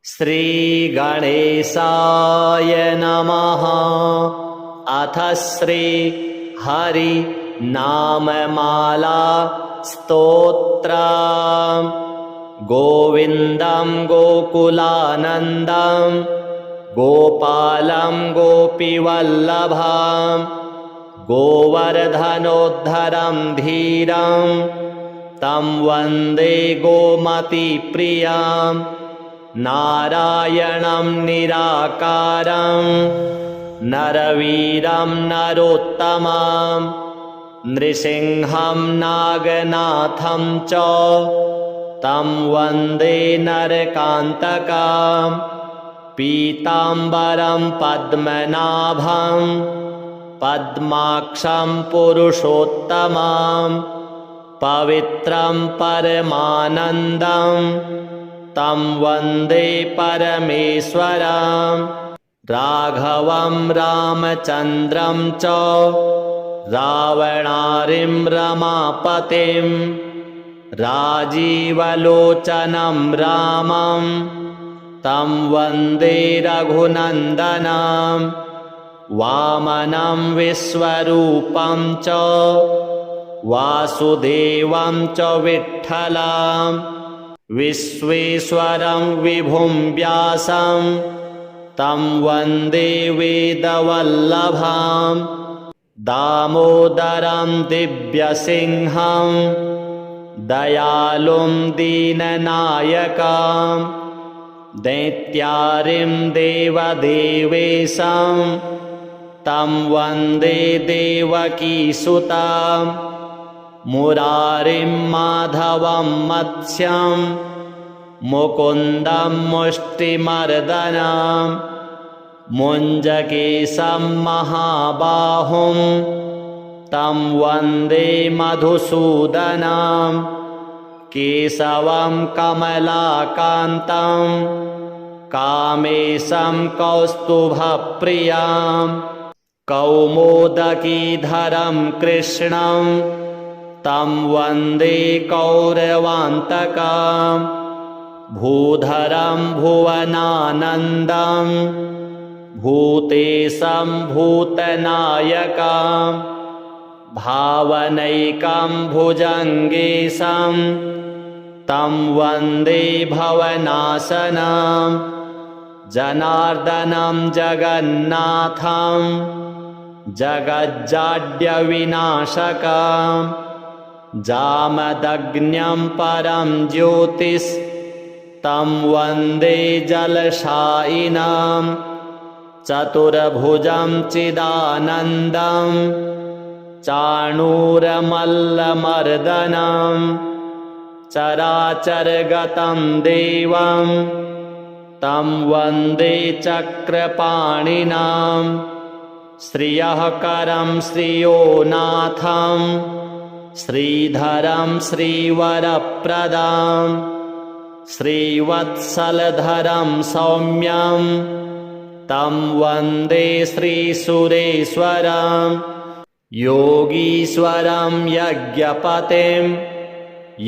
श्रीगणेशाय नमः। अथ श्री हरि नाममाला स्तोत्रम्। गोविन्दं गोकुलानन्दं गोपालं गोपीवल्लभं गोवर्धनोद्धरं धीरं तं वन्दे गोमतीप्रियं। नारायणं निराकारं नरवीरं नरोत्तमं नृसिंहं नागनाथं च तं वन्दे नरकान्तकं। पीताम्बरं पद्मनाभं पद्माक्षं पुरुषोत्तमं पवित्रं परमानन्दं तं वन्दे परमेश्वरं। राघवं रामचन्द्रं च रावणारिं रमापतिं राजीवलोचनं रामं तं वन्दे रघुनन्दनं। वामनं विश्वरूपं च वासुदेवं च विठ्ठलं विश्वेश्वरं विभुं व्यासं तं वन्दे वेदवल्लभं। दामोदरं दिव्यसिंहं दयालुं दीननायकं दैत्यारिं देवदेवेशं तं वन्दे देवकीसुतं। मुरारिं माधवं मत्स्यं मुकुन्दं मुष्टिमर्दनं मुञ्जकेशं महाबाहुं तं वन्दे मधुसूदनं। केशवं कमलाकान्तं कामेशं कौस्तुभप्रियं कौमोदकीधरं कृष्णं तं वन्दे कौरवान्तकं। भूधरं भुवनानन्दं भूतेशं भूतनायकं भावनैकं भुजङ्गेशं तं वन्दे भवनाशनं। जनार्दनं जगन्नाथं जगज्जाड्यविनाशकं जामदग्न्यं परं ज्योतिस्तं वन्दे जलशायिनं। चतुर्भुजं चिदानन्दं चाणूरमल्लमर्दनं चराचरगतं देवं तं वन्दे चक्रपाणिनं। श्रियःकरं श्रियोनाथं श्रीधरं श्रीवरप्रदं श्रीवत्सलधरं सौम्यं तं वन्दे श्रीसुरेश्वरं। योगीश्वरं यज्ञपतिं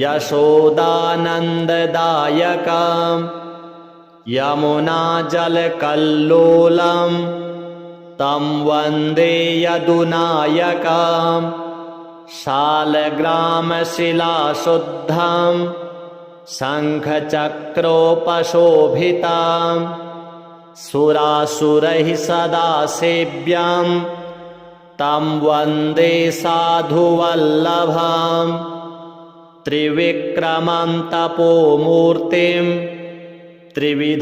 यशोदानन्ददायकं यमुनाजलकल्लोलं तं वन्दे यदुनायकं। शालग्रामशिलाशुद्धं शङ्खचक्रोपशोभितं सुरासुरैः सदा सेव्यं तं वन्दे साधुवल्लभं। त्रिविक्रमं तपोमूर्तिं त्रिविधाघौगनाशनं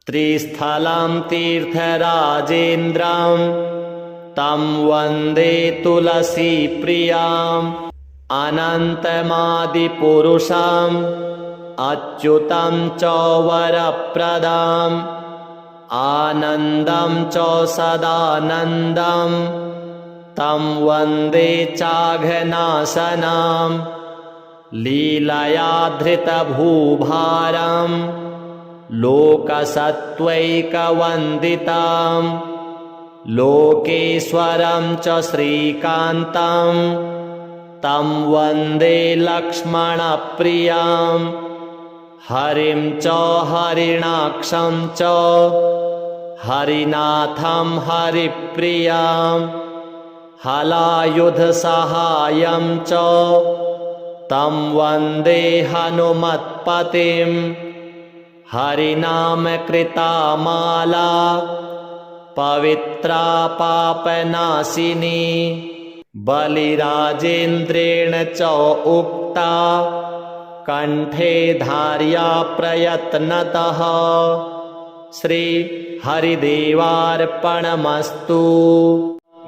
त्रिस्थलं तीर्थराजेन्द्रं तं वन्दे तुलसीप्रियम्। अनन्तमादिपुरुषम् अच्युतं च वरप्रदम् आनन्दं च सदानन्दं तं वन्दे चाघनाशनं। लीलया धृतभूभारं लोकसत्त्वैकवन्दितं लोकेश्वरं च श्रीकान्तं तं वन्दे लक्ष्मणप्रियं। हरिं च हरिणाक्षं च हरिनाथं हरिप्रियां हलायुधसहायं च तं वन्दे हनुमत्पतिं हरिनामकृता माला पवित्रा पापनाशिनी बलिराजेन्द्रेण च उक्ता कंठे धार्या प्रयत्नतः श्री हरिदेवार्पणमस्तु।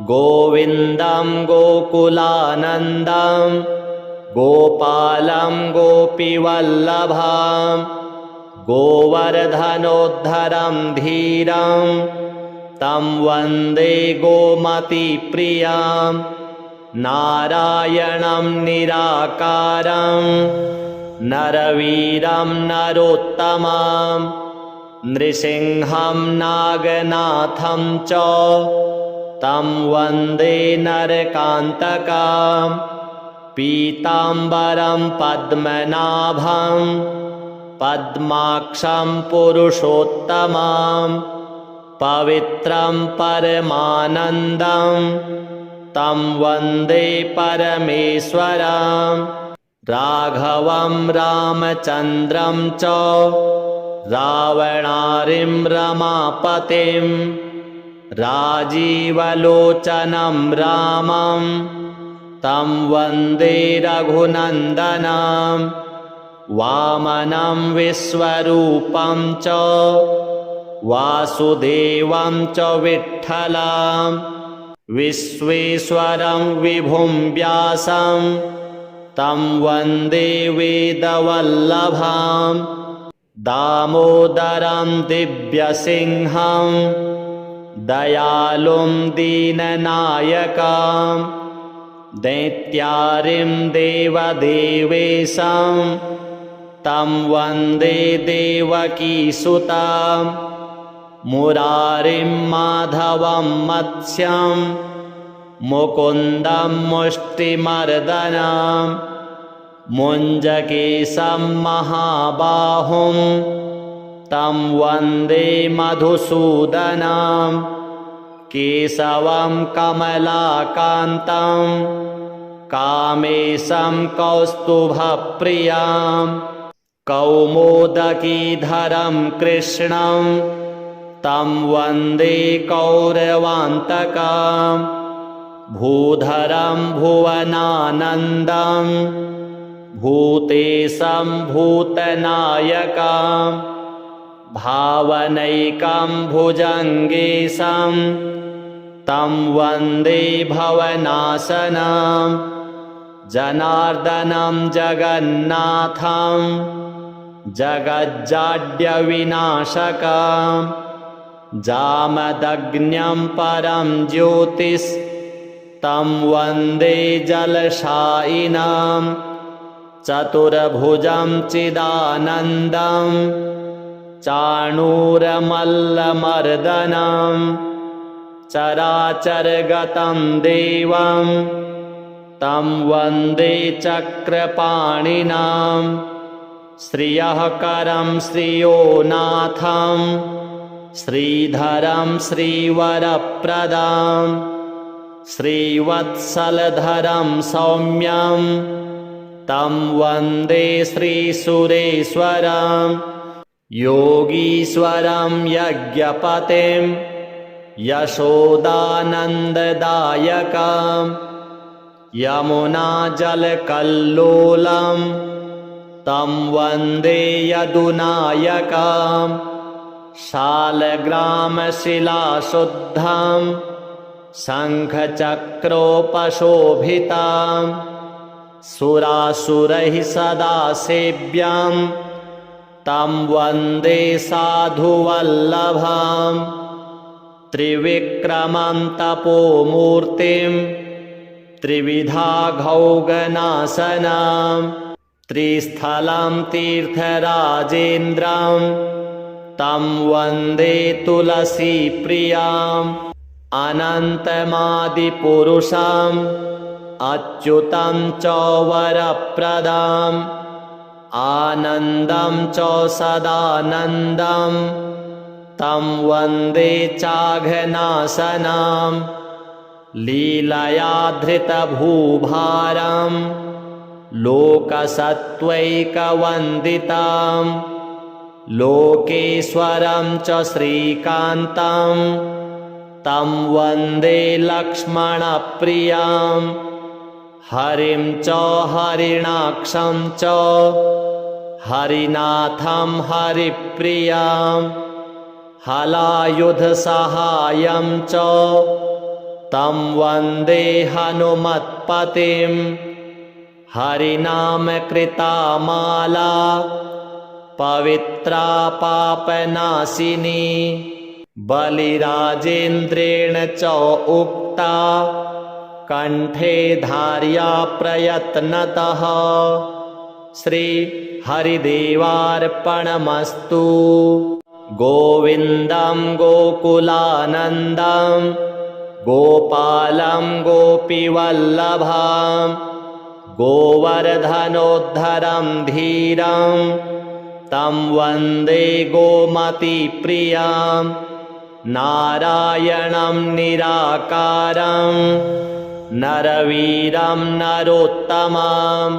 गोविन्दं गोकुलानन्दं गोपालं गोपीवल्लभं गोवर्धनोद्धरं धीरं तं वन्दे गोमतीप्रियं नारायणं निराकारं नरवीरं नरोत्तमं नृसिंहं नागनाथं च तं वन्दे नरकान्तकं पीताम्बरं पद्मनाभं पद्माक्षं पुरुषोत्तमं पवित्रं परमानन्दं तं वन्दे परमेश्वरं राघवं रामचन्द्रं च रावणारिं रमापतिं राजीवलोचनं रामं तं वन्दे रघुनन्दनं वामनं विश्वरूपं च वासुदेवं च विठ्ठलं विश्वेश्वरं विभुं व्यासं तं वन्दे वेदवल्लभं दामोदरं दिव्यसिंहं दयालुं दीननायकं दैत्यारिं देवदेवेशं तं वन्दे देवकीसुतं मुरारिं माधवं मत्स्यं मुकुन्दं मुष्टिमर्दनं मुञ्जकेशं महाबाहुं तं वन्दे मधुसूदनं केशवं कमलाकान्तं कामेशं कौस्तुभप्रियं कौमोदकीधरं कृष्णं तं वन्दे कौरवान्तकं भूधरं भुवनानन्दं भूतेशं भूतनायकं भावनैकं भुजङ्गेशं तं वन्दे भवनाशनं जनार्दनं जगन्नाथं जगज्जाड्यविनाशकं जामदग्न्यं परं ज्योतिस्तं वन्दे जलशायिनं चतुर्भुजं चिदानन्दं चाणूरमल्लमर्दनं चराचरगतं देवं तं वन्दे चक्रपाणिनं श्रियःकरं श्रियोनाथं श्रीधरं श्रीवरप्रदं श्रीवत्सलधरं सौम्यं तं वन्दे श्रीसुरेश्वरं योगीश्वरं यज्ञपतिं यशोदानन्ददायकं यमुनाजलकल्लोलं तं वन्दे यदुनायकं शालग्रामशिलाशुद्धं शङ्खचक्रोपशोभितं सुरासुरैः सदा सेव्यं तं वन्दे साधुवल्लभं त्रिविक्रमं तपोमूर्तिं त्रिविधाघौगनाशनं त्रिस्थलं तीर्थराजेन्द्रं तं वन्दे तुलसीप्रियम् अनन्तमादिपुरुषम् अच्युतं च वरप्रदम् आनन्दं च सदानन्दं तं वन्दे चाघनासनां लीलया धृतभूभारं लोकसत्त्वैकवन्दितां लोकेश्वरं च श्रीकान्तं तं वन्दे लक्ष्मणप्रियां हरिं च हरिणाक्षं च हरिनाथं हरिप्रियां हलायुधसहायं च तं वन्दे हनुमत्पतिं हरिनामकृता माला पवित्रा पापनाशिनी बलिराजेन्द्रेण च उक्ता कंठे धार्या प्रयत्नतः श्री हरिदेवार्पणमस्तु। गोविन्दं गोकुलानन्दं गोपालं गोपीवल्लभां गोवर्धनोद्धरं धीरं तं वन्दे गोमतीप्रियां नारायणं निराकारं नरवीरं नरोत्तमं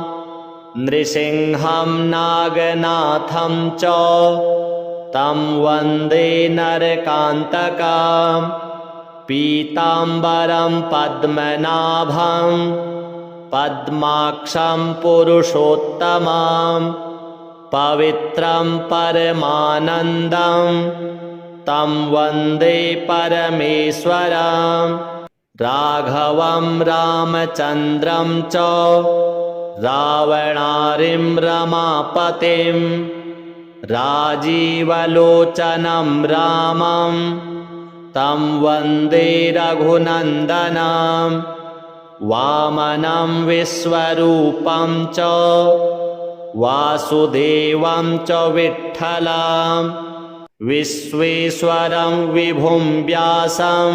नृसिंहं नागनाथं च तं वन्दे नरकान्तकं पीताम्बरं पद्मनाभं पद्माक्षं पुरुषोत्तमं पवित्रं परमानन्दं तं वन्दे परमेश्वरं राघवं रामचन्द्रं च रावणारिं रमापतिं राजीवलोचनं रामं तं वन्दे रघुनन्दनं वामनं विश्वरूपं च वासुदेवं च विठ्ठलं विश्वेश्वरं विभुं व्यासं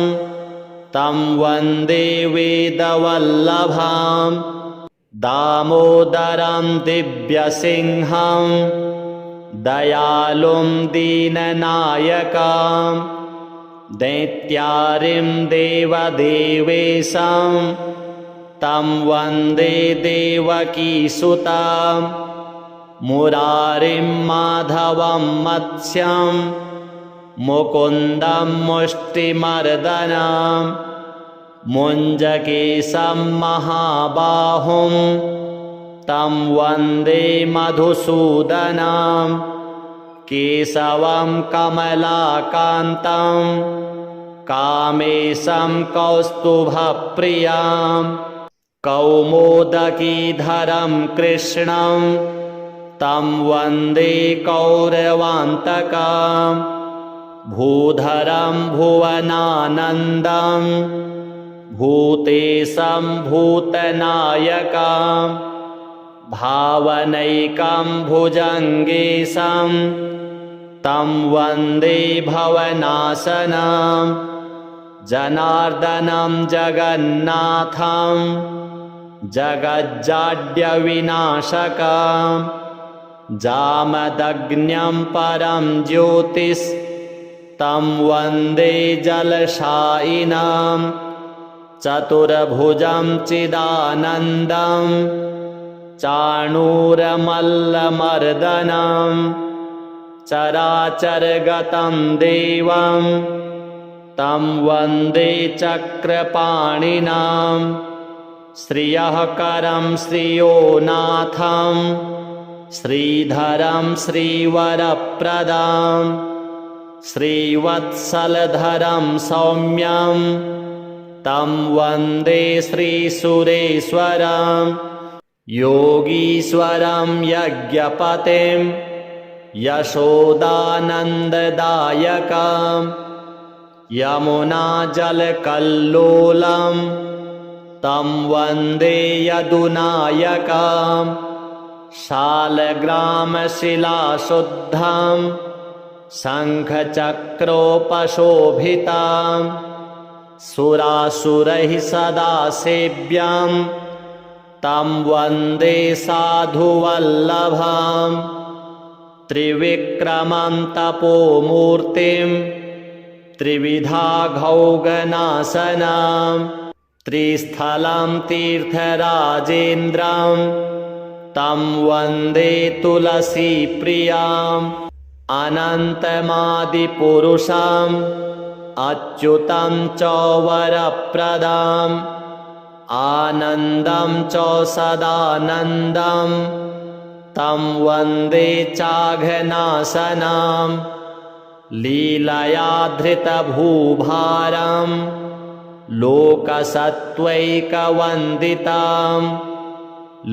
तं वन्दे वेदवल्लभां दामोदरं दिव्यसिंहं दयालुं दीननायकं दैत्यारिं देवदेवेशं तं वन्दे देवकीसुतं मुरारिं माधवं मत्स्यं मुकुन्दं मुष्टिमर्दनं मुञ्जकेशं महाबाहुं तं वन्दे मधुसूदनं केशवं कमलाकान्तं कामेशं कौस्तुभप्रियं कौमोदकीधरं कृष्णं तं वन्दे कौरवान्तकं भूधरं भुवनानन्दं भूतेशं भूतनायकं भावनैकं भुजङ्गेशं तं वन्दे भवनाशनं जनार्दनं जगन्नाथं जगज्जाड्यविनाशकं जामदग्न्यं परं ज्योतिस्तं वन्दे जलशायिनं चतुर्भुजं चिदानन्दं चाणूरमल्लमर्दनं चराचरगतं देवं तं वन्दे चक्रपाणिनं श्रियःकरं श्रियोनाथं श्रीधरं श्रीवरप्रदं श्रीवत्सलधरं सौम्यं तं वन्दे श्रीसुरेश्वरं योगीश्वरं यज्ञपतिं यशोदानन्ददायकं यमुनाजलकल्लोलं तं वन्दे यदुनायकं शालग्रामशिलाशुद्धं शङ्खचक्रोपशोभितां सुरासुरैः सदा सेव्यं तं वन्दे साधुवल्लभां त्रिविक्रमं तपोमूर्तिं त्रिविधाघौगनाशनां त्रिस्थलं तीर्थराजेन्द्रं तं वन्दे तुलसीप्रियाम् अनन्तमादिपुरुषम् अच्युतं च वरप्रदाम् आनन्दं च सदानन्दं तं वन्दे चाघनाशनां लीलया धृतभूभारं लोकसत्त्वैकवन्दितां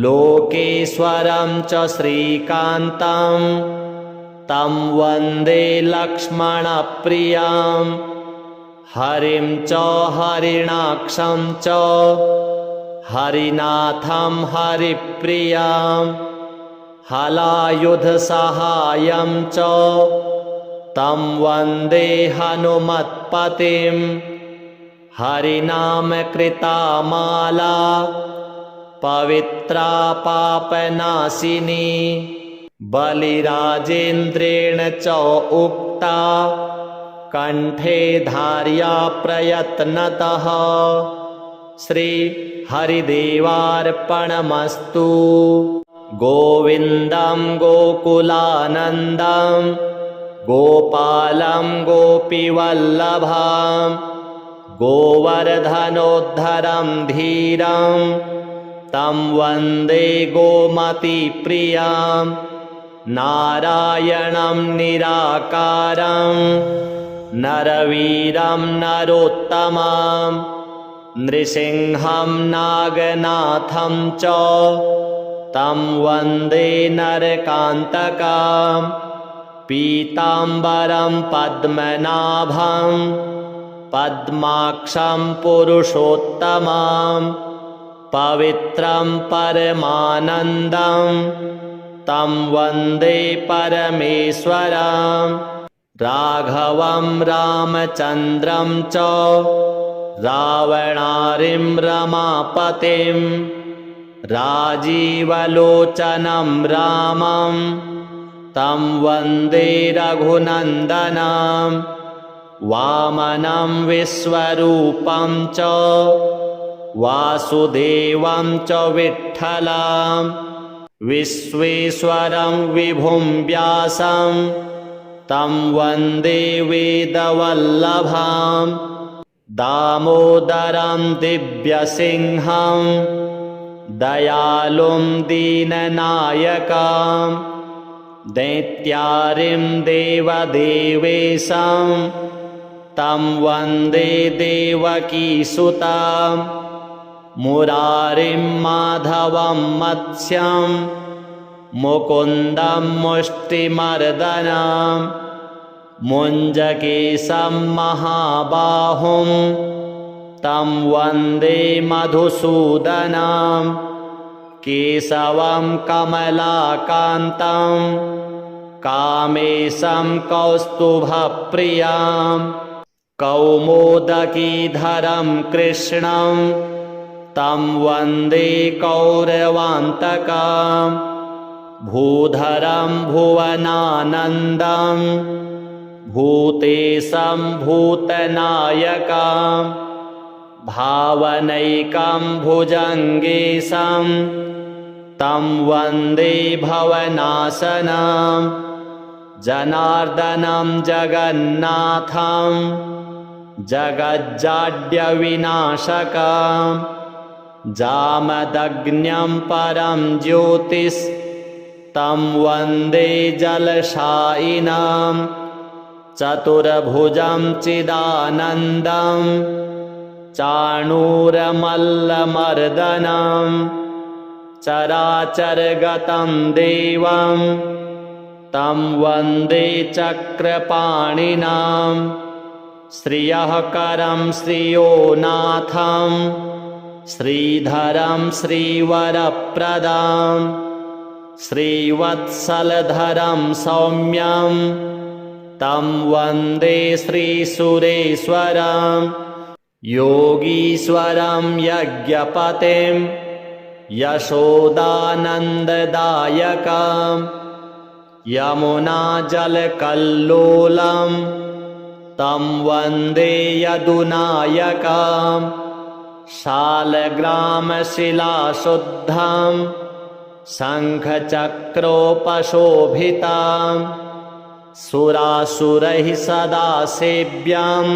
लोकेश्वरं च श्रीकान्तं तं वन्दे लक्ष्मणप्रियां हरिं च हरिणाक्षं च हरिनाथं हरिप्रियां हलायुधसहायं च तं वन्दे हनुमत्पतिं हरिनामकृता माला पवित्रा पापनाशिनी बलिराजेन्द्रेण च उक्ता कंठे धार्या प्रयत्नतः श्री हरिदेवार्पणमस्तु। गोविन्दं गोकुलानन्दं गोपालं गोपीवल्लभां गोवर्धनोद्धरं धीरं तं वन्दे गोमतीप्रियां नारायणं निराकारं नरवीरं नरोत्तमं नृसिंहं नागनाथं च तं वन्दे नरकान्तकं पीताम्बरं पद्मनाभं पद्माक्षं पुरुषोत्तमं पवित्रं परमानन्दं तं वन्दे परमेश्वरं राघवं रामचन्द्रं च रावणारिं रमापतिं राजीवलोचनं रामं तं वन्दे रघुनन्दनं वामनं विश्वरूपं च वासुदेवं च विठ्ठलं विश्वेश्वरं विभुं व्यासं तं वन्दे वेदवल्लभां दामोदरं दिव्यसिंहं दयालुं दीननायकं दैत्यारिं देवदेवेशं तं वन्दे देवकीसुतं मुरारिं माधवं मत्स्यं मुकुन्दं मुष्टिमर्दनं मुञ्जकेशं महाबाहुं तं वन्दे मधुसूदनं केशवं कमलाकान्तं कामेशं कौस्तुभप्रियं कौमोदकीधरं कृष्णं तं वन्दे कौरवान्तकं भूधरं भुवनानन्दं भूतेशं भूतनायकं भावनैकं भुजङ्गेशं तं वन्दे भवनाशनं जनार्दनं जगन्नाथं जगज्जाड्यविनाशकं जामदग्न्यं परं ज्योतिस्तं वन्दे जलशायिनं चतुर्भुजं चिदानन्दं चाणूरमल्लमर्दनं चराचरगतं देवं तं वन्दे चक्रपाणिनां श्रियःकरं श्रियोनाथं श्रीधरं श्रीवरप्रदां श्रीवत्सलधरं सौम्यं तं वन्दे श्रीसुरेश्वरं योगीश्वरं यज्ञपतिं यशोदानन्ददायकं यमुनाजलकल्लोलं तं वन्दे यदुनायकं शालग्रामशिलाशुद्धं शङ्खचक्रोपशोभितं सुरासुरैः सदा सेव्यं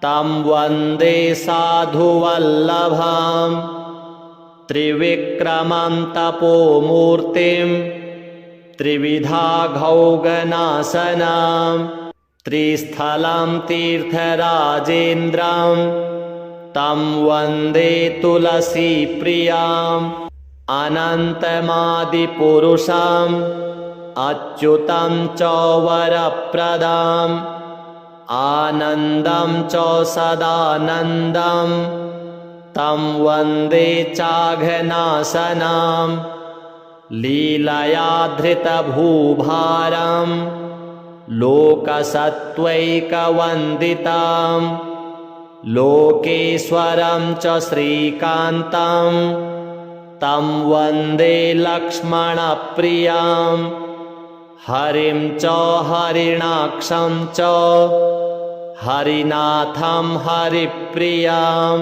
तं वन्दे साधुवल्लभम् त्रिविक्रमं तपोमूर्तिं त्रिविधाघौगनाशनं त्रिस्थलं तीर्थराजेन्द्रं तं वन्दे तुलसीप्रियम् अनन्तमादिपुरुषम् अच्युतं च वरप्रदम् आनन्दं च सदानन्दं तं वन्दे चाघनाशनं लीलया धृतभूभारं लोकसत्त्वैकवन्दितं लोकेश्वरं च श्रीकान्तं तं वन्दे लक्ष्मणप्रियं हरिं च हरिणाक्षं च हरिनाथं हरिप्रियं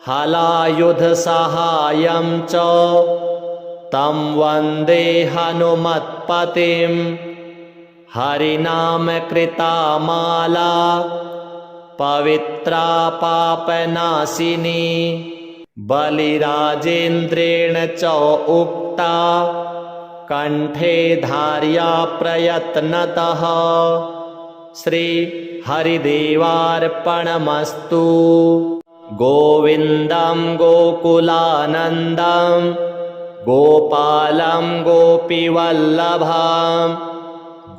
हलायुधसहायं च तं वन्दे हनुमत्पतिं हरिनामकृता माला पवित्रा पापनाशिनी बलिराजेन्द्रेण च उक्ता कण्ठे धार्या प्रयत्नतः श्री हरिदेवार्पणमस्तु। गोविन्दं गोकुलानन्दं गोपालं गोपीवल्लभं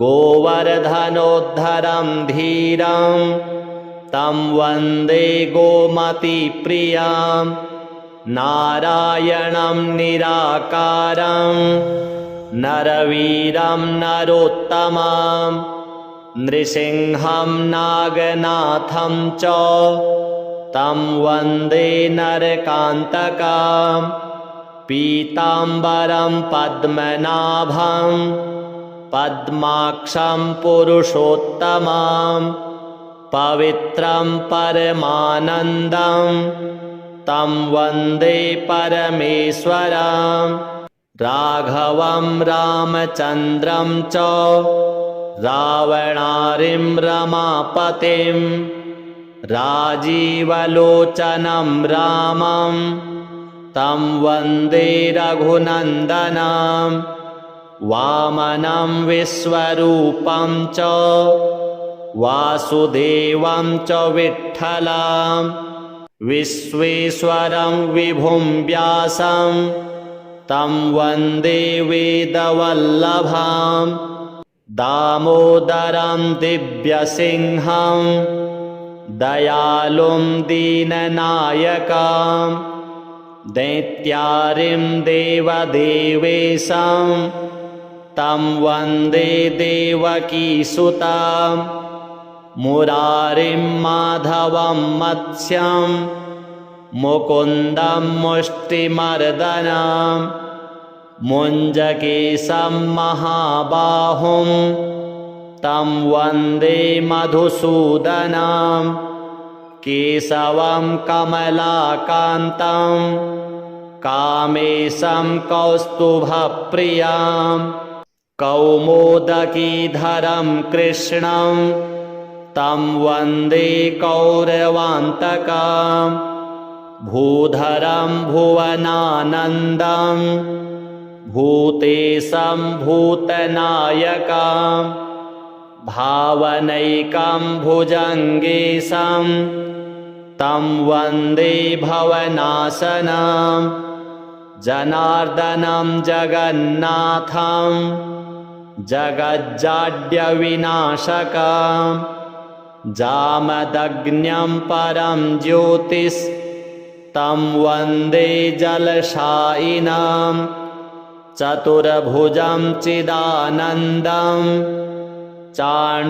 गोवर्धनोद्धरं धीरं तं वन्दे गोमतीप्रियं नारायणं निराकारं नरवीरं नरोत्तमं नृसिंहं नागनाथं च तं वन्दे नरकान्तकं पीताम्बरं पद्मनाभं पद्माक्षं पुरुषोत्तमं पवित्रं परमानन्दं तं वन्दे परमेश्वरं राघवं रामचन्द्रं च रावणारिं रमापतिं राजीवलोचनं रामं तं वन्दे रघुनन्दनं वामनं विश्वरूपं च वासुदेवं च विठ्ठलं विश्वेश्वरं विभुं व्यासं तं वन्दे वेदवल्लभं दामोदरं दिव्यसिंहं दयालुं दीननायकं दैत्यारिं देवदेवेशं तं वन्दे देवकीसुतं मुरारिं माधवं मत्स्यं मुकुन्दं मुष्टिमर्दनं मुञ्जकेशं महाबाहुं तं वन्दे मधुसूदनं केशवं कमलाकान्तं कामेशं कौस्तुभप्रियं कौमोदकीधरं कृष्णं तं वन्दे कौरवान्तकं भूधरं भुवनानन्दं भूतेशं भूतनायकं भावनैकं भुजङ्गेशं तं वन्दे भवनाशनं जनार्दनं जगन्नाथं जगज्जाड्यविनाशकं जामदग्न्यं परं ज्योतिस्तं वन्दे जलशायिनं चतुर्भुजं चिदानन्दं चाणूरमल्लमर्दनं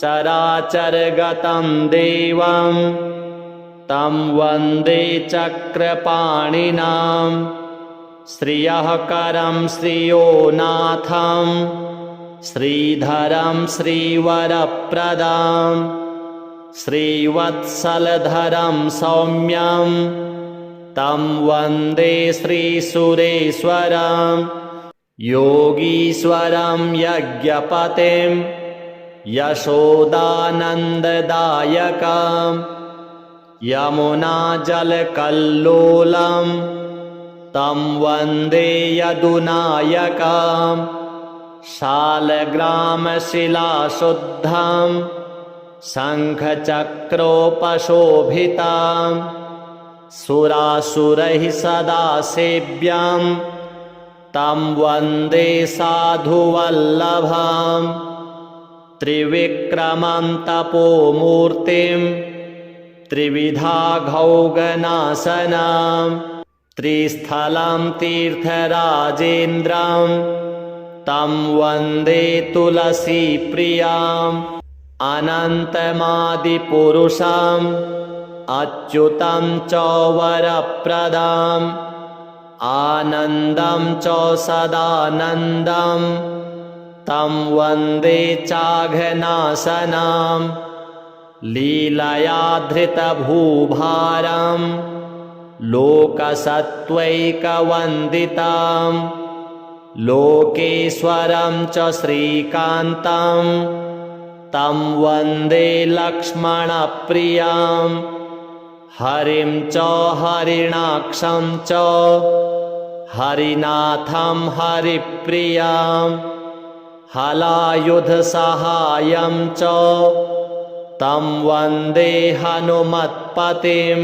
चराचरगतं देवं तं वन्दे चक्रपाणिनां श्रियःकरं श्रियोनाथं श्रीधरं श्रीवरप्रदां श्रीवत्सलधरं सौम्यं तं वन्दे श्रीसुरेश्वरं योगीश्वरं यज्ञपतिं यशोदानन्ददायकं यमुनाजलकल्लोलं तं वन्दे यदुनायकं शालग्रामशिलाशुद्धं शङ्खचक्रोपशोभितां सुरासुरैः सदा सेव्यं तं वन्दे साधुवल्लभं त्रिविक्रमं तपोमूर्तिं त्रिविधाघौगनाशनं त्रिस्थलं तीर्थराजेन्द्रं तं वन्दे तुलसीप्रियम् अनन्तमादिपुरुषम् अच्युतं च वरप्रदाम् आनन्दं च सदानन्दं तं वन्दे चाघनाशनं लीलया धृतभूभारं लोकसत्त्वैकवन्दितं लोकेश्वरं च श्रीकान्तं तं वन्दे लक्ष्मणप्रियं हरिं च हरिणाक्षं च हरिनाथं हरिप्रियं हलायुधसहायं च तं वन्दे हनुमत्पतिं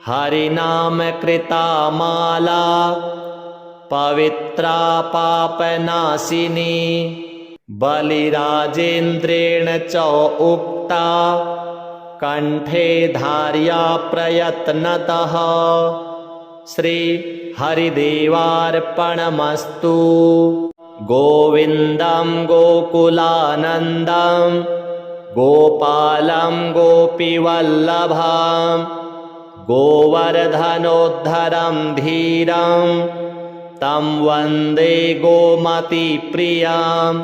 हरिनामकृता माला पवित्रा पापनाशिनी बलिराजेन्द्रेण च उक्ता कण्ठे धार्या प्रयत्नतः श्री हरिदेवार्पणमस्तु। गोविन्दं गोकुलानन्दं गोपालं गोपीवल्लभं गोवर्धनोद्धरं धीरं तं वन्दे गोमतीप्रियं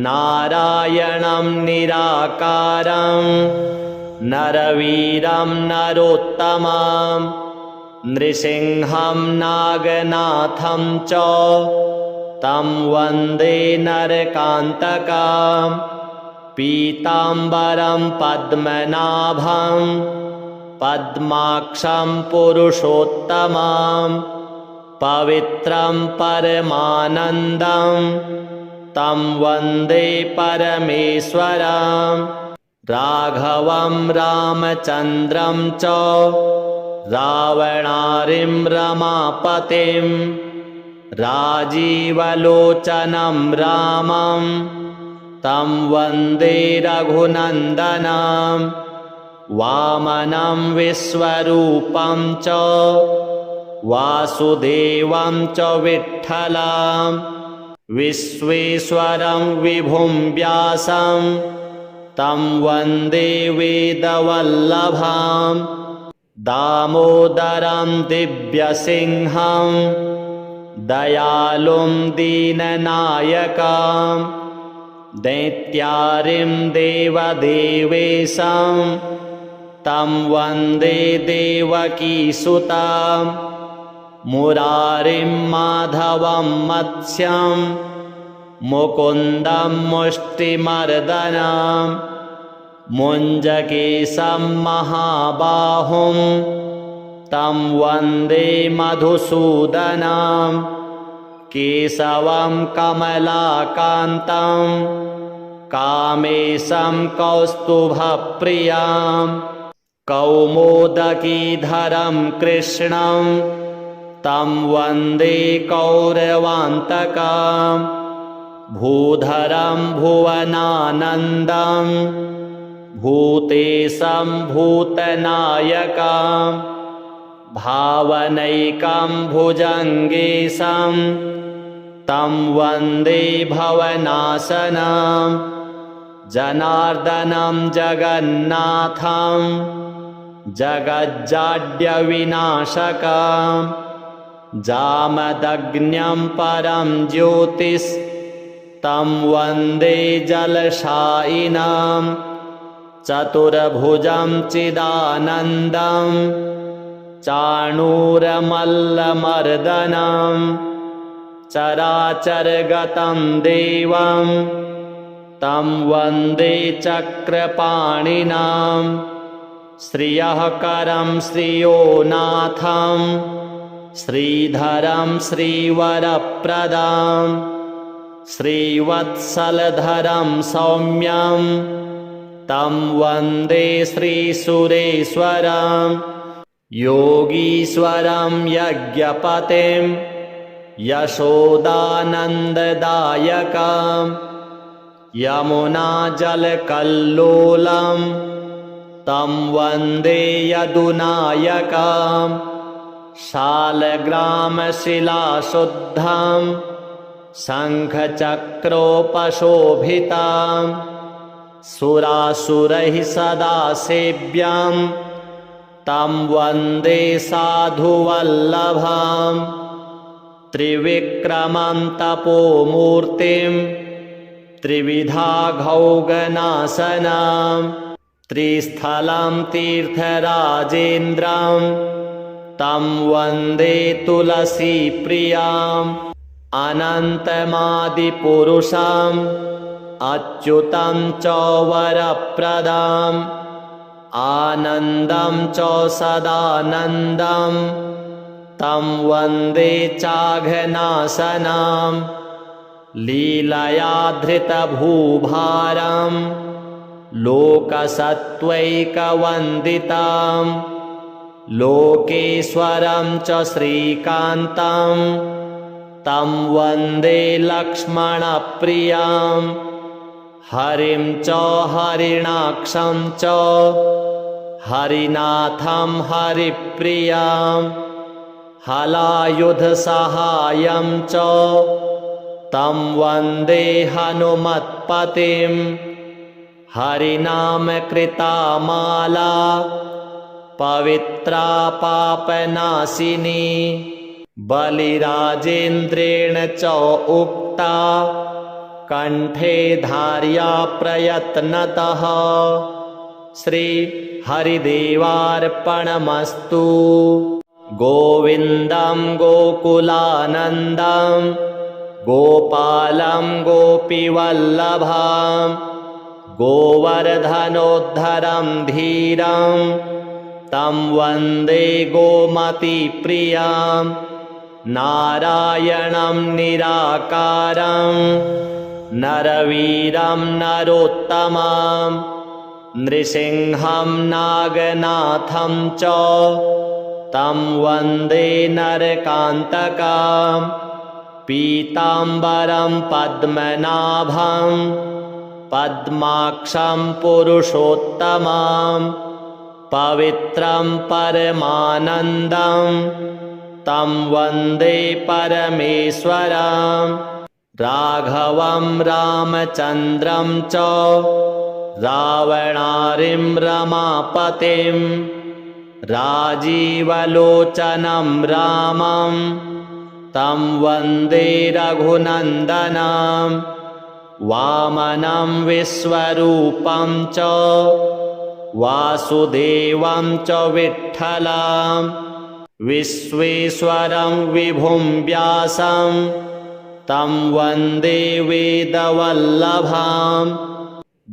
नारायणं निराकारं नरवीरं नरोत्तमं नृसिंहं नागनाथं च तं वन्दे नरकान्तकं पीताम्बरं पद्मनाभं पद्माक्षं पुरुषोत्तमं पवित्रं परमानन्दं तं वन्दे परमेश्वरं राघवं रामचन्द्रं च रावणारिं रमापतिं राजीवलोचनं रामं तं वन्दे रघुनन्दनं वामनं विश्वरूपं च वासुदेवं च विठ्ठलं विश्वेश्वरं विभुं व्यासं तं वन्दे वेदवल्लभं दामोदरं दिव्यसिंहं दयालुं दीननायकं दैत्यारिं देवदेवेशं तं वन्दे देवकीसुतं मुरारिं माधवं मत्स्यं मुकुन्दं मुष्टिमर्दनं मुञ्जकेशं महाबाहुं तं वन्दे मधुसूदनं केशवं कमलाकान्तं कामेशं कौस्तुभप्रियं कौमोदकीधरं कृष्णं तं वन्दे कौरवान्तकं भूधरं भुवनानन्दं भूतेशं भूतनायकं भावनैकं भुजङ्गेशं तं वन्दे भवनाशनं जनार्दनं जगन्नाथं जगज्जाड्यविनाशकं जामदग्न्यं परं ज्योतिस्तं वन्दे जलशायिनं चतुर्भुजं चिदानन्दं चाणूरमल्लमर्दनं चराचरगतं देवं तं वन्दे चक्रपाणिनां श्रियःकरं श्रियोनाथं श्रीधरं श्रीवरप्रदं श्रीवत्सलधरं सौम्यं तं वन्दे श्रीसुरेश्वरं योगीश्वरं यज्ञपतिं यशोदानन्ददायकं यमुनाजलकल्लोलं तं वन्दे यदुनायकं शालग्रामशिलाशुद्धं शङ्खचक्रोपशोभितं सुरासुरैः सदा सेव्यं तं वन्दे साधुवल्लभं त्रिविक्रमं तपोमूर्तिं त्रिविधाघौगनाशनं त्रिस्थलं तीर्थराजेन्द्रं तं वन्दे तुलसीप्रियम् अनन्तमादिपुरुषम् अच्युतं च वरप्रदम् आनन्दं च सदानन्दं तं वन्दे चाघनाशनं लीलया धृतभूभारं लोकसत्त्वैकवन्दितं लोकेश्वरं च श्रीकान्तं तं वन्दे लक्ष्मणप्रियं हरिं च हरिणाक्षं च हरिनाथं हरिप्रियं हलायुधसहायं च तं वन्दे हनुमत्पतिं हरिनामकृता माला पवित्रा पापनाशिनी बलिराजेन्द्रेण च उक्ता कण्ठे धार्या प्रयत्नतः श्रीहरिदेवार्पणमस्तु। गोविन्दं गोकुलानन्दं गोपालं गोपीवल्लभं गोवर्धनोद्धरं धीरं तं वन्दे गोमतीप्रियं नारायणं निराकारं नरवीरं नरोत्तमं नृसिंहं नागनाथं च तं वन्दे नरकान्तकं पीताम्बरं पद्मनाभं पद्माक्षं पुरुषोत्तमं पवित्रं परमानन्दं तं वन्दे परमेश्वरं राघवं रामचन्द्रं च रावणारिं रमापतिं राजीवलोचनं रामं तं वन्दे रघुनन्दनं वामनं विश्वरूपं च वासुदेवं च विठ्ठलं विश्वेश्वरं विभुं व्यासं तं वन्दे वेदवल्लभं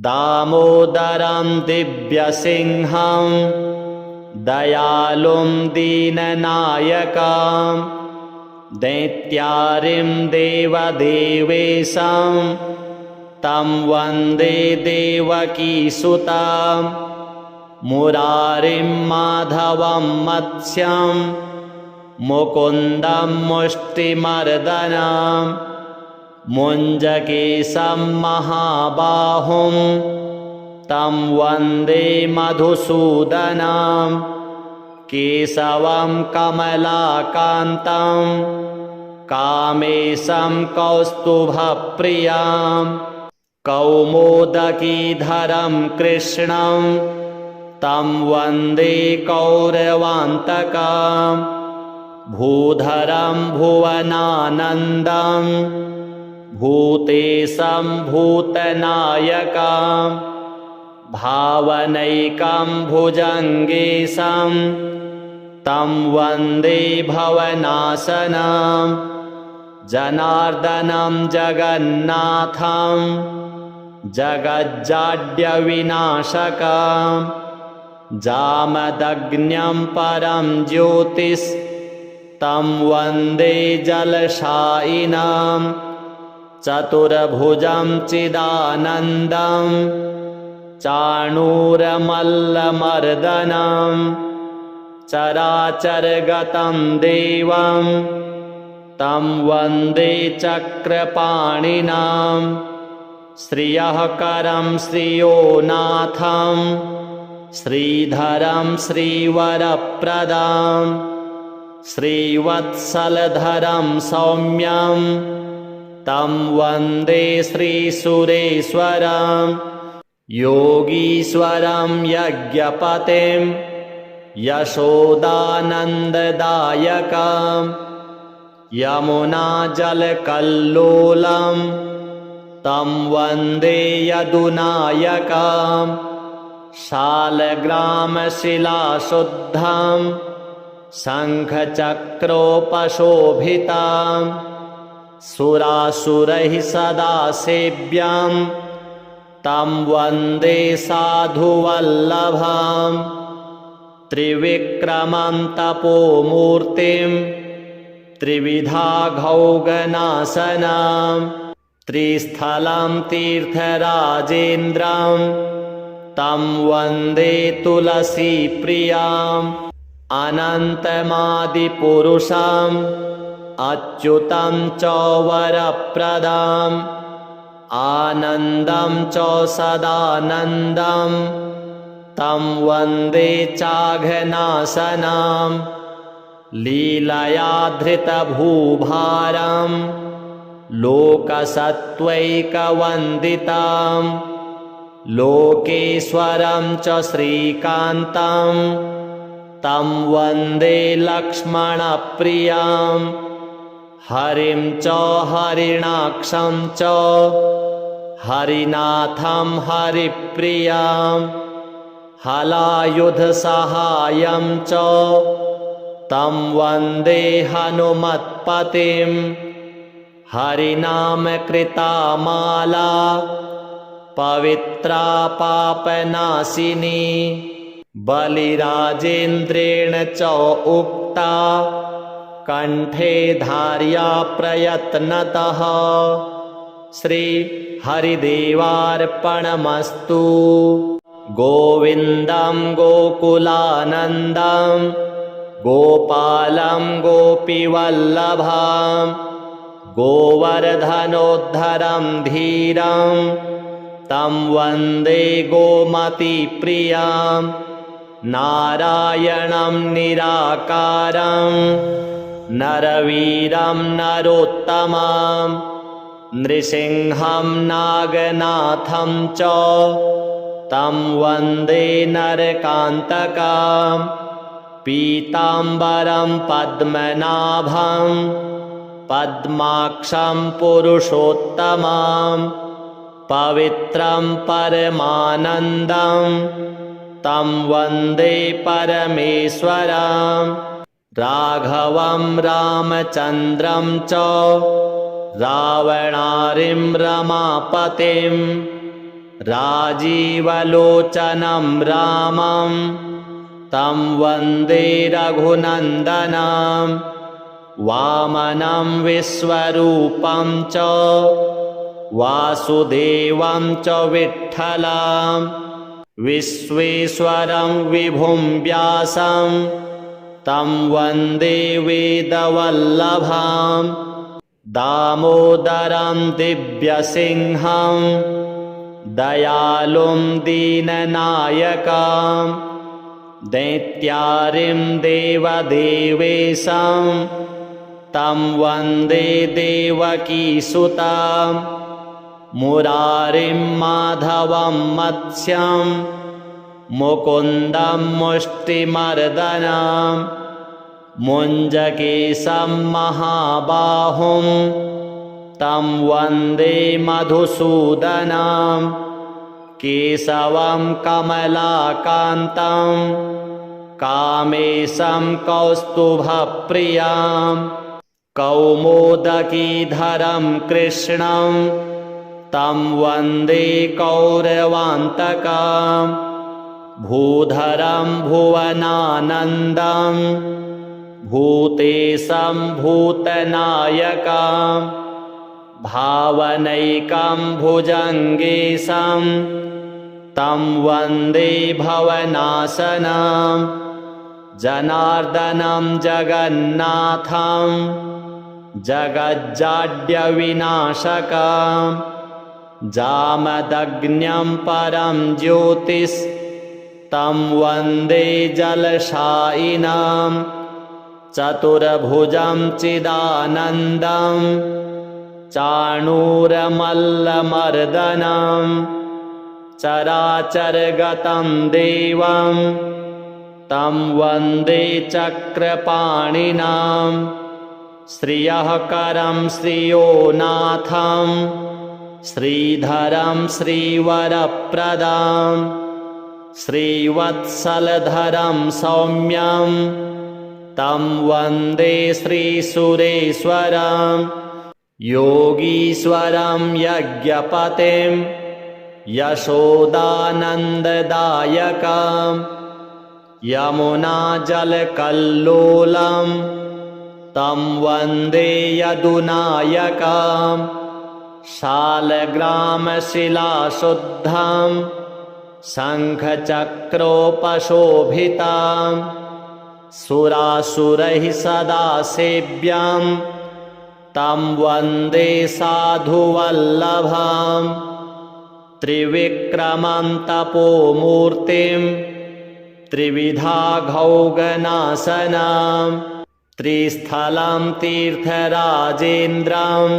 दामोदरं दिव्यसिंहं दयालुं दीननायकं दैत्यारिं देवदेवेशं तं वन्दे देवकीसुतं मुरारिं माधवं मत्स्यं मुकुन्दं मुष्टिमर्दनं मुञ्जकेशं महाबाहुं तं वन्दे मधुसूदनं केशवं कमलाकान्तं कामेशं कौस्तुभप्रियं कौमोदकीधरं कृष्णं तं वन्दे कौरवान्तकं भूधरं भुवनानन्दं भूतेशं भूतनायकं भावनैकं भुजङ्गेशं तं वन्दे भवनाशनं जनार्दनं जगन्नाथं जगज्जाड्यविनाशकं जामदग्न्यं परं ज्योतिस्तं वन्दे जलशायिनं चतुर्भुजं चिदानन्दं चाणूरमल्लमर्दनं चराचरगतं देवं तं वन्दे चक्रपाणिनां श्रियःकरं श्रियोनाथं श्रीधरं श्रीवरप्रदां श्रीवत्सलधरं सौम्यं तं वन्दे श्रीसुरेश्वरं योगीश्वरं यज्ञपतिं यशोदानन्ददायकं यमुनाजलकल्लोलं तं वन्दे यदुनायकं शालग्रामशिलाशुद्धं शङ्खचक्रोपशोभितं सुरासुरैः सदा सेव्यं तं वन्दे साधुवल्लभं त्रिविक्रमं तपोमूर्तिं त्रिविधाघौगनाशनं त्रिस्थलं तीर्थराजेन्द्रं तं वन्दे तुलसीप्रियम् अनन्तमादिपुरुषम् अच्युतं च वरप्रदम् आनन्दं च सदानन्दं तं वन्दे चाघनाशनं लीलया धृतभूभारं लोकसत्त्वैकवन्दितं लोकेश्वरं च श्रीकान्तं तं वन्दे लक्ष्मणप्रियं हरिं च हरिणाक्षं च हरिनाथं हरिप्रियं हलायुधसहायं च तं वन्दे हनुमत्पतिं हरिनामकृता माला पवित्रा पापनाशिनी बलिराजेन्द्रेण च उक्ता कण्ठे धार्या प्रयत्नतः श्री हरिदेवार्पणमस्तु। गोविन्दं गोकुलानन्दं गोपालं गोपीवल्लभं गोवर्धनोद्धरं धीरं तं वन्दे गोमतीप्रियं नारायणं निराकारं नरवीरं नरोत्तमं नृसिंहं नागनाथं च तं वन्दे नरकान्तकं पीताम्बरं पद्मनाभं पद्माक्षं पुरुषोत्तमं पवित्रं परमानन्दं तं वन्दे परमेश्वरं राघवं रामचन्द्रं च रावणारिं रमापतिं राजीवलोचनं रामं तं वन्दे रघुनन्दनं वामनं विश्वरूपं च वासुदेवं च विठ्ठलं विश्वेश्वरं विभुं व्यासं तं वन्दे वेदवल्लभं दामोदरं दिव्यसिंहं दयालुं दीननायकं दैत्यारिं देवदेवेशं तं वन्दे देवकीसुतं मुरारिं माधवं मत्स्यं मुकुन्दं मुष्टिमर्दनं मुञ्जकेशं महाबाहुं तं वन्दे मधुसूदनं केशवं कमलाकान्तं कामेशं कौस्तुभप्रियं कौमोदकीधरं कृष्णं तं वन्दे कौरवान्तकं भूधरं भुवनानन्दं भूतेशं भूतनायकं भावनैकं भुजङ्गेशं तं वन्दे भवनाशनं जनार्दनं जगन्नाथं जगज्जाड्यविनाशकं जामदग्न्यं परं ज्योतिस्तं वन्दे जलशायिनं चतुर्भुजं चिदानन्दं चाणूरमल्लमर्दनं चराचरगतं देवं तं वन्दे चक्रपाणिनां श्रियःकरं श्रियोनाथं श्रीधरं श्रीवरप्रदं श्रीवत्सलधरं सौम्यं तं वन्दे श्रीसुरेश्वरं योगीश्वरं यज्ञपतिं यशोदानन्ददायकं यमुनाजलकल्लोलं तं वन्दे यदुनायकं शालग्रामशिलाशुद्धं शङ्खचक्रोपशोभितं सुरासुरैः सदा सेव्यं तं वन्दे साधुवल्लभं त्रिविक्रमं तपोमूर्तिं त्रिविधाघौगनाशनं त्रिस्थलं तीर्थराजेन्द्रं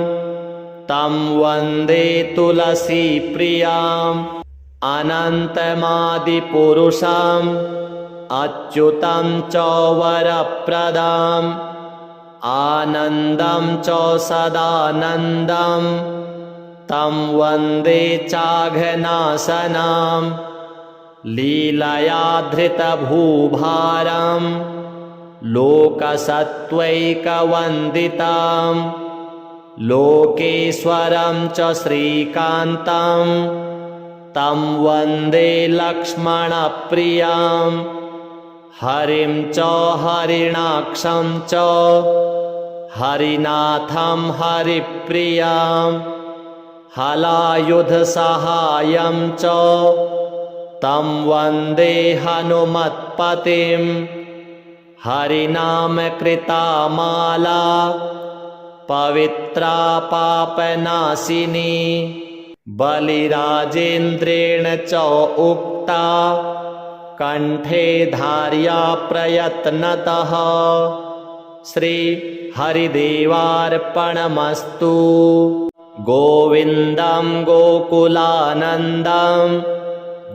तं वन्दे तुलसीप्रियम् अनन्तमादिपुरुषम् अच्युतं च वरप्रदम् आनन्दं च सदानन्दं तं वन्दे चाघनाशनं लीलया धृतभूभारं लोकसत्त्वैकवन्दितं लोकेश्वरं च श्रीकान्तं तं वन्दे लक्ष्मणप्रियं हरिं च हरिणाक्षं च हरिनाथं हरिप्रियं हलायुधसहायं च तं वन्दे हनुमत्पतिं हरिनामकृता माला पवित्रा पापनाशिनी बलिराजेन्द्रेण च उक्ता कण्ठे धार्या प्रयत्नतः श्री हरिदेवार्पणमस्तु। गोविन्दं गोकुलानन्दं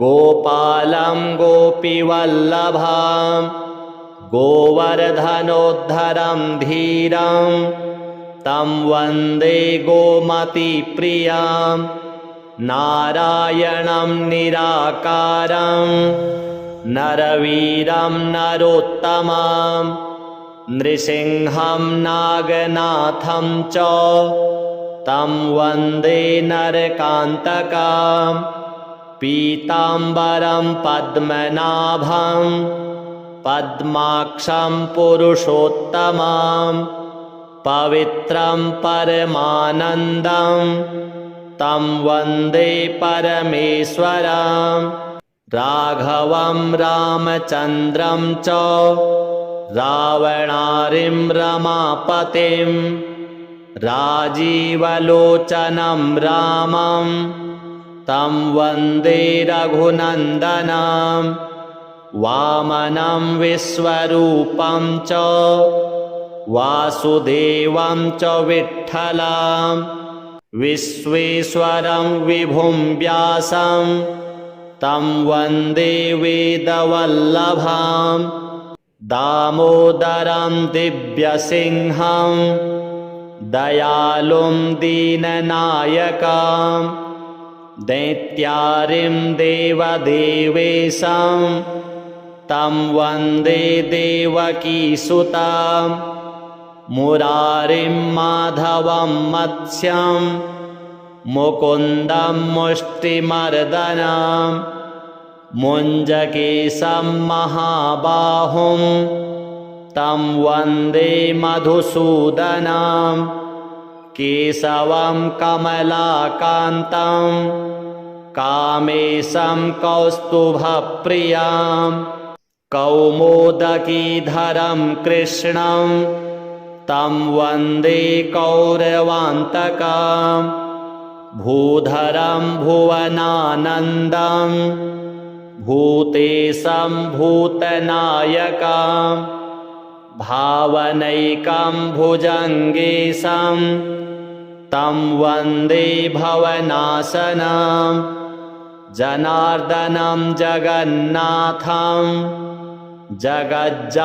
गोपालं गोपीवल्लभं गोवर्धनोद्धरं धीरं तं वन्दे गोमतीप्रियं नारायणं निराकारं नरवीरं नरोत्तमं नृसिंहं नागनाथं च तं वन्दे नरकान्तकं पीताम्बरं पद्मनाभं पद्माक्षं पुरुषोत्तमं पवित्रं परमानन्दं तं वन्दे परमेश्वरं राघवं रामचन्द्रं च रावणारिं रमापतिं राजीवलोचनं रामं तं वन्दे रघुनन्दनं वामनं विश्वरूपं च वासुदेवं च विठ्ठलं विश्वेश्वरं विभुं व्यासं तं वन्दे वेदवल्लभां दामोदरं दिव्यसिंहं दयालुं दीननायकं दैत्यारिं देवदेवेशं तं वन्दे देवकीसुतं मुरारिं माधवं मत्स्यं मुकुन्दं मुष्टिमर्दनं मुञ्जकेशं महाबाहुं तं वन्दे मधुसूदनं केशवं कमलाकान्तं कामेशं कौस्तुभप्रियं कौमोदकीधरं कृष्णं तं वन्दे कौरवान्तकं भूधरं भुवनानन्दं भूतेशं भूतनायकं भावनैकं भुजङ्गेशं तं वन्दे भवनाशनं जनार्दनं जगन्नाथं जगज्जाड्यविनाशकं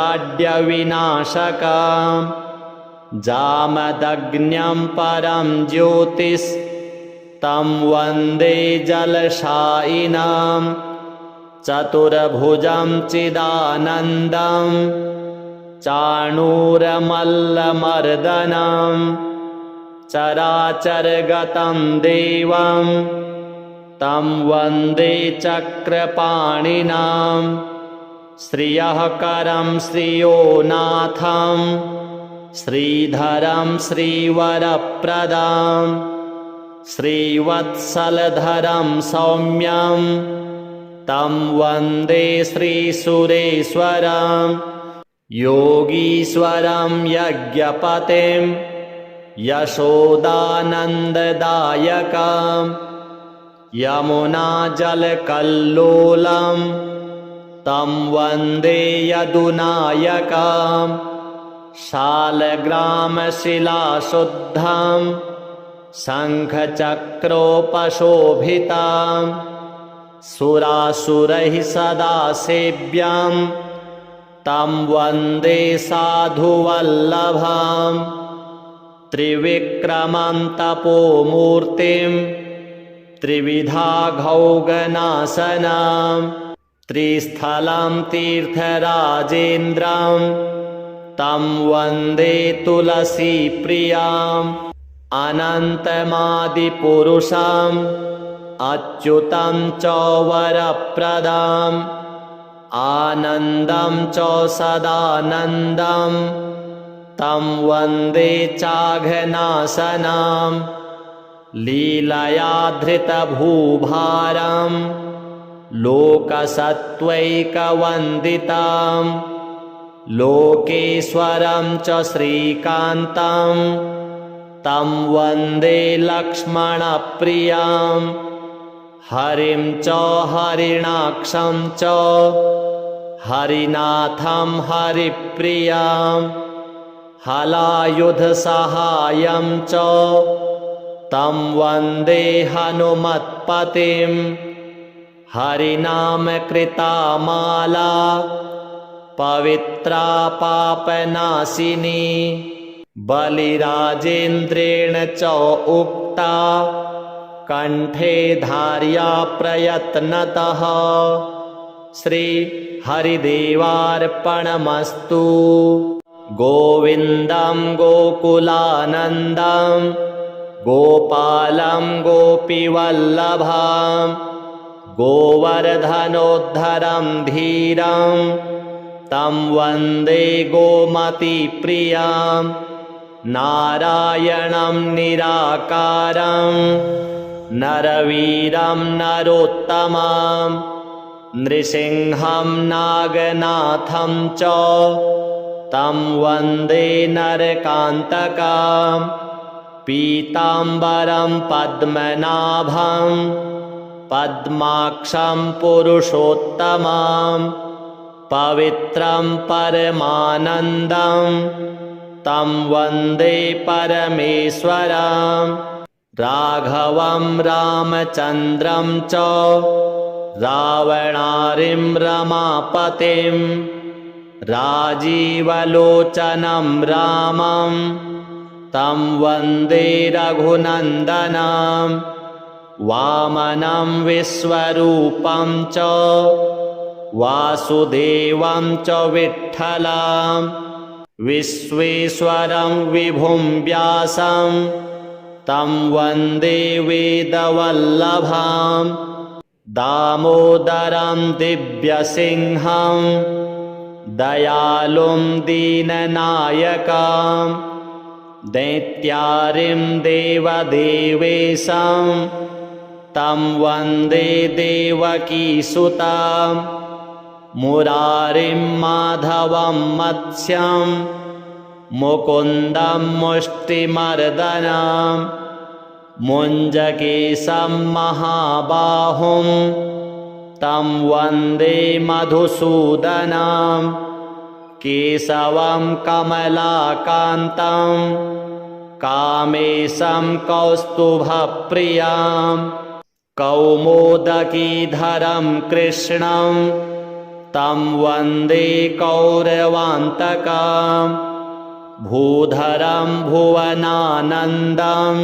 जामदग्न्यं परं ज्योतिस्तं वन्दे जलशायिनं चतुर्भुजं चिदानन्दं चाणूरमल्लमर्दनं चराचरगतं देवं तं वन्दे चक्रपाणिनं श्रियःकरं श्रियोनाथं श्रीधरं श्रीवरप्रदं श्रीवत्सलधरं सौम्यं तं वन्दे श्रीसुरेश्वरं योगीश्वरं यज्ञपतिं यशोदानन्ददायकं यमुनाजलकल्लोलं तं वन्दे यदुनायकं शालग्रामशिलाशुद्धं शङ्खचक्रोपशोभितं सुरासुरैः सदा सेव्यं तं वन्दे साधुवल्लभं त्रिविक्रमं तपोमूर्तिं त्रिविधाघौगनाशनं त्रिस्थलं तीर्थराजेन्द्रं तं वन्दे तुलसीप्रियम् अनन्तमादिपुरुषम् अच्युतं च वरप्रदम् आनन्दं च सदानन्दं तं वन्दे चाघनाशनं लीलया धृतभूभारं लोकसत्त्वैकवन्दितं लोकेश्वरं च श्रीकान्तं तं वन्दे लक्ष्मणप्रियं हरिं च हरिणाक्षं च हरिनाथं हरिप्रियं हलायुधसहायं च तं वन्दे हनुमत्पतिं हरिनामकृता माला पवित्रा पापनाशिनी बलिराजेन्द्रेण च उक्ता कंठे धार्या प्रयत्नतः श्री हरिदेवार्पणमस्तु। गोविन्दं गोकुलानन्दं गोपालं गोपीवल्लभं गोवर्धनोद्धरं धीरं तं वन्दे गोमतीप्रियं नारायणं निराकारं नरवीरं नरोत्तमं नृसिंहं नागनाथं च तं वन्दे नरकान्तकं पीताम्बरं पद्मनाभं पद्माक्षं पुरुषोत्तमं पवित्रं परमानन्दं तं वन्दे परमेश्वरं राघवं रामचन्द्रं च रावणारिं रमापतिं राजीवलोचनं रामं तं वन्दे रघुनन्दनं वामनं विश्वरूपं च वासुदेवं च विठ्ठलं विश्वेश्वरं विभुं व्यासं तं वन्दे वेदवल्लभं दामोदरं दिव्यसिंहं दयालुं दीननायकं दैत्यारिं देवदेवेशं तं वन्दे देवकीसुतं मुरारिं माधवं मत्स्यं मुकुन्दं मुष्टिमर्दनं मुञ्जकेशं महाबाहुं तं वन्दे मधुसूदनं केशवं कमलाकान्तं कामेशं कौस्तुभप्रियं कौमोदकीधरं कृष्णं तं वन्दे कौरवान्तकं भूधरं भुवनानन्दं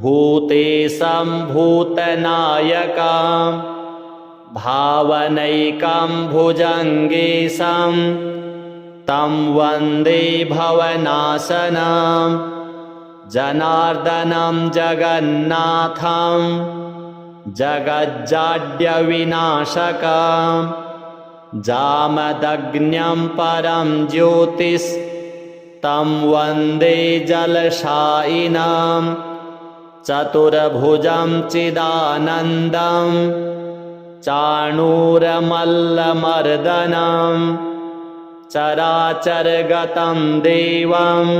भूतेशं भूतनायकं भावनैकं भुजङ्गेशं तं वन्दे भवनाशनं जनार्दनं जगन्नाथं जगज्जाड्यविनाशकं जामदग्न्यं परं ज्योतिस्तं वन्दे जलशायिनं चतुर्भुजं चिदानन्दं चाणूरमल्लमर्दनं चराचरगतं देवं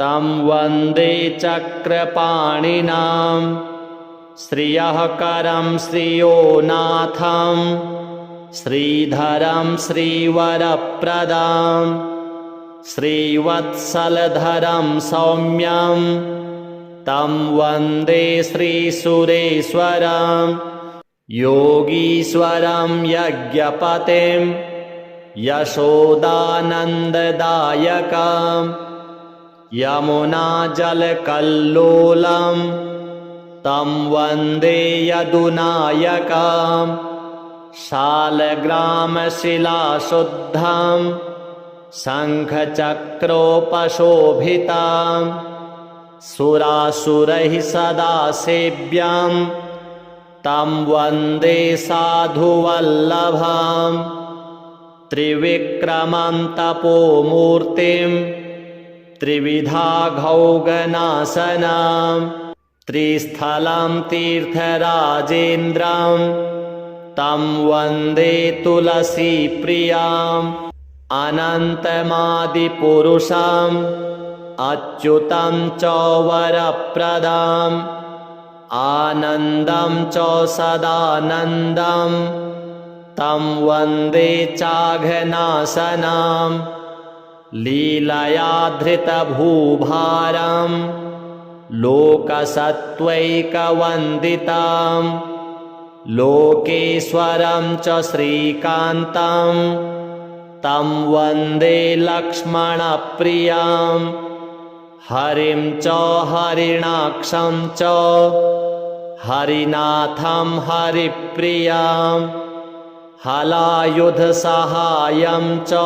तं वन्दे चक्रपाणिनं श्रियःकरं श्रियोनाथं श्रीधरं श्रीवरप्रदं श्रीवत्सलधरं सौम्यं तं वन्दे श्रीसुरेश्वरं योगीश्वरं यज्ञपतिं यशोदानन्ददायकं यमुनाजलकल्लोलं तं वन्दे यदुनायकं शालग्रामशिलाशुद्धं शङ्खचक्रोपशोभितं सुरासुरैः सदा सेव्यं तं वन्दे साधुवल्लभं त्रिविक्रमं तपोमूर्तिं त्रिविधाघौगनाशनं त्रिस्थलं तीर्थराजेन्द्रं तं वन्दे तुलसीप्रियम् अनन्तमादिपुरुषम् अच्युतं च वरप्रदम् आनन्दं च सदानन्दं तं वन्दे चाघनाशनं लीलया धृतभूभारं लोकसत्त्वैकवन्दितं लोकेश्वरं च श्रीकान्तं तं वन्दे लक्ष्मणप्रियं हरिं च हरिणाक्षं च हरिनाथं हरिप्रियं हलायुधसहायं च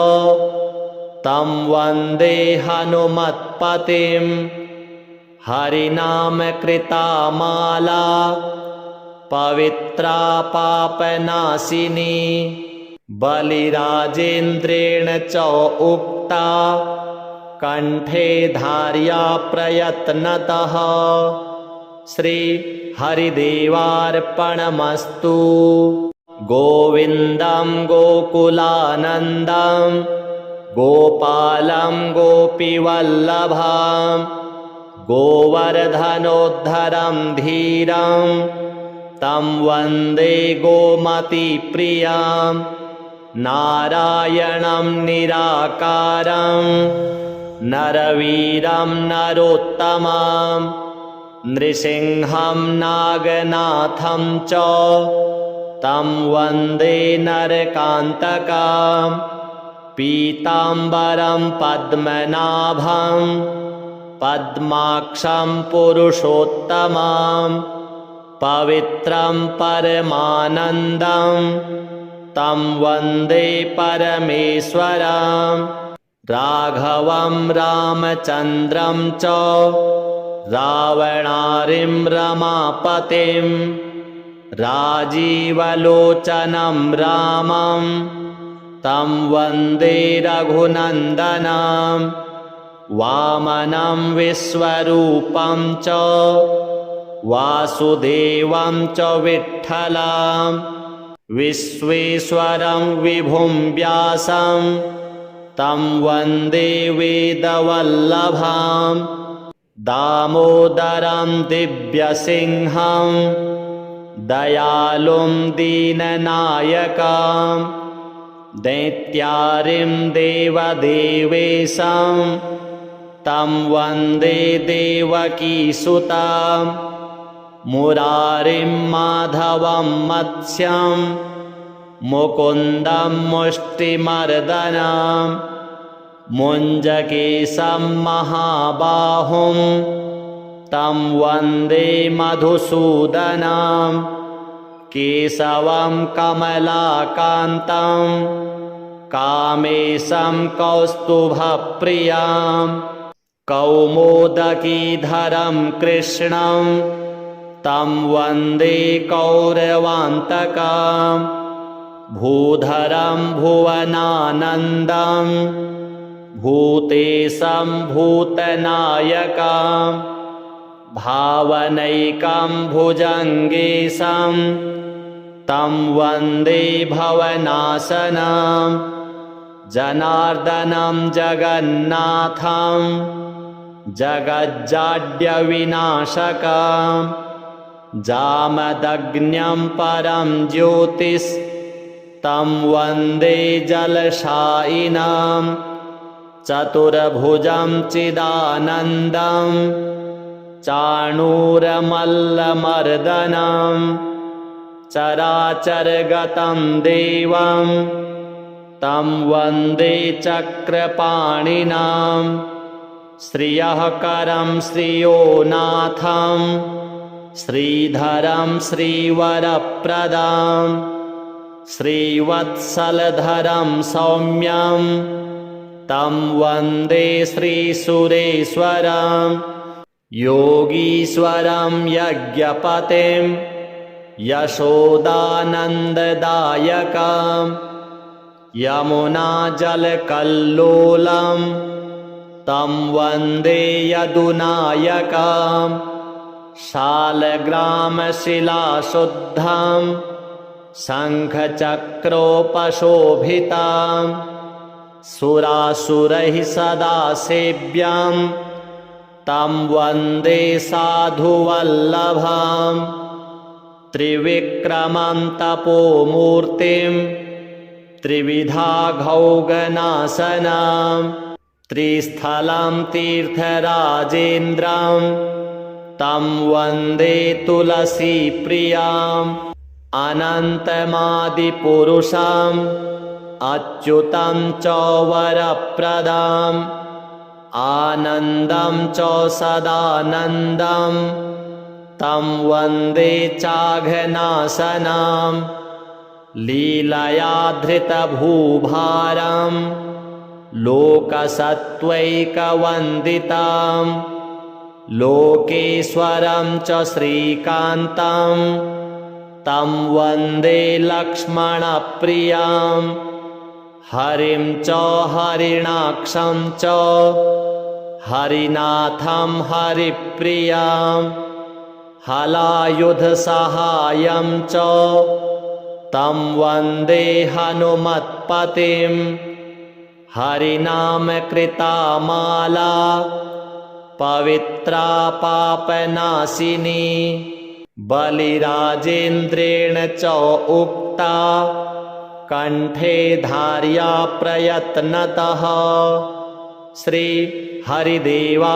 तं वन्दे हनुमत्पतिं हरिनामकृता माला पवित्रा पापनाशिनी बलिराजेन्द्रेण च उक्ता कंठे धार्या प्रयत्नतः श्री हरिदेवार्पणमस्तु। गोविन्दं गोकुलानन्दं गोपालं गोपीवल्लभं गोवर्धनोद्धरं धीरं तं वन्दे गोमतीप्रियं नारायणं निराकारं नरवीरं नरोत्तमं नृसिंहं नागनाथं च तं वन्दे नरकान्तकं पीताम्बरं पद्मनाभं पद्माक्षं पुरुषोत्तमं पवित्रं परमानन्दं तं वन्दे परमेश्वरं राघवं रामचन्द्रं च रावणारिं रमापतिं राजीवलोचनं रामं तं वन्दे रघुनन्दनं वामनं विश्वरूपं च वासुदेवं च विठ्ठलं विश्वेश्वरं विभुं व्यासं तं वन्दे वेदवल्लभं दामोदरं दिव्यसिंहं दयालुं दीननायकं दैत्यारिं देवदेवेशं तं वन्दे देवकीसुतं मुरारिं माधवं मत्स्यं मुकुन्दं मुष्टिमर्दनं मुञ्जकेशं महाबाहुं तं वन्दे मधुसूदनं केशवं कमलाकान्तं कामेशं कौस्तुभप्रियं कौमोदकीधरं कृष्णं तं वन्दे कौरवान्तकं भूधरं भुवनानन्दं भूतेशं भूतनायकं भावनैकं भुजङ्गेशं तं वन्दे भवनाशनं जनार्दनं जगन्नाथं जगज्जाड्यविनाशकं जामदग्न्यं परं ज्योतिस्तं वन्दे जलशायिनं चतुर्भुजं चिदानन्दं चाणूरमल्लमर्दनं चराचरगतं देवं तं वन्दे चक्रपाणिनं श्रियःकरं श्रियोनाथं श्रीधरं श्रीवरप्रदं श्रीवत्सलधरं सौम्यं तं वन्दे श्रीसुरेश्वरं योगीश्वरं यज्ञपतिं यशोदानन्ददायकं यमुनाजलकल्लोलं तं वन्दे यदुनायकं शालग्रामशिलाशुद्धं शङ्खचक्रोपशोभितं सुरासुरैः सदा सेव्यं तं वन्दे साधुवल्लभं त्रिविक्रमं तपोमूर्तिं त्रिविधाघौगनाशनं त्रिस्थलं तीर्थराजेन्द्रं तं वन्दे तुलसीप्रियम् अनन्तमादिपुरुषम् अच्युतं च वरप्रदम् आनन्दं च सदानन्दं तं वन्दे चाघनाशनं लीलया धृतभूभारं लोकसत्त्वैकवन्दितं लोकेश्वरं च श्रीकान्तं तं वन्दे लक्ष्मणप्रियं हरिं च हरिणाक्षं च हरिनाथं हरिप्रियं हलायुधसहायं च तं वन्दे हनुमत्पतिं हरिनामकृता माला पवित्रा पापनाशिनी बलिराजेन्द्रेण च उक्ता कंठे धार्या प्रयत्नतः श्री हरिदेवार्पणमस्तु।